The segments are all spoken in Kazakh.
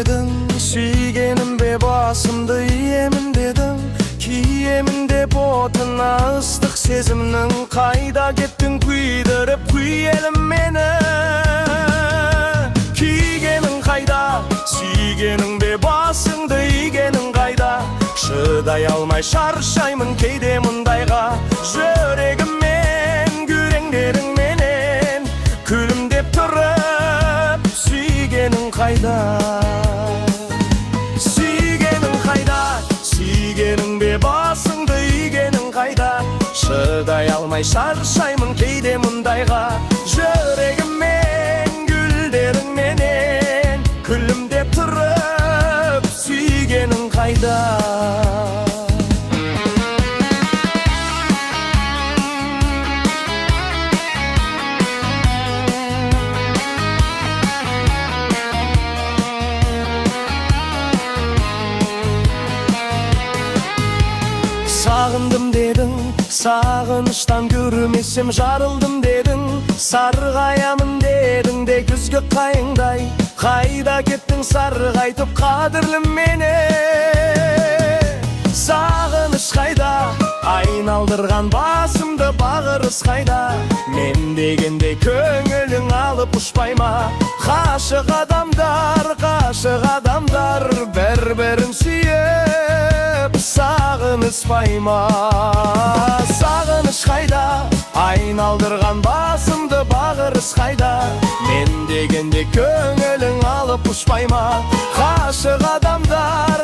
дедің, сүйгенімде басымды иемін дедің. Киемін деп отына ыстық сезімнің, қайда кеттің күйдіріп күйелім мені. Кигенің қайда, сүйгеніңде басыңды игенің қайда. Шыдай алмай шаршаймын кейде мұндайға. Жүрегіммен күреңдеріңменен күлімдеп тұрып, сүйгенің қайда. Сүйгенің қайда, сүйгеніңде басыңды игенің қайда. Шыдай алмай шаршаймын кейде мұндайға. Жүрегіммен гүлдеріңменен күлімдеп тұрып, сүйгенің қайда. Сағындым дедің, сағыныштан көрмесем жарылдым дедің. Сарғаямын дедің де күзгі қайыңдай, қайда кеттің сарғайтып қадірлім мені. Сағыныш қайда, айналдырған басымды бағырыс қайда. Мен дегенде көңілің алып ұшпай ма? Ғашық адамдар бір-бірін сүйіп сағыныспай ма? Сағыныш қайда, айналдырған басымды бағырыс қайда. Мен дегенде көңілің алып ұшпай ма? Ғашық адамдар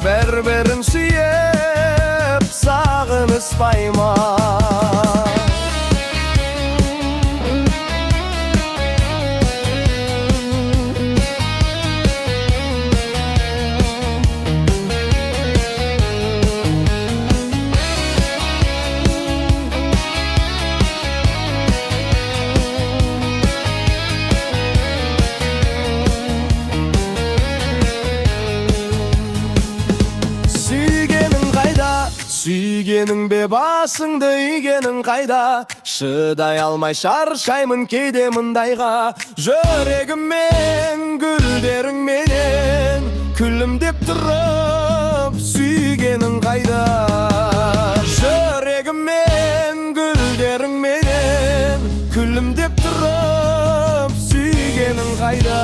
бір-бірін сүйіп сағыныспай ма? Сүйгенің бе басыңды игенің қайда. Шыдай алмай шаршаймын кейде мұндайға. Жүрегіммен гүлдеріңменен күлімдеп тұрып, сүйгенің қайда. Жүрегіммен гүлдеріңменен күлімдеп тұрып, сүйгенің қайда.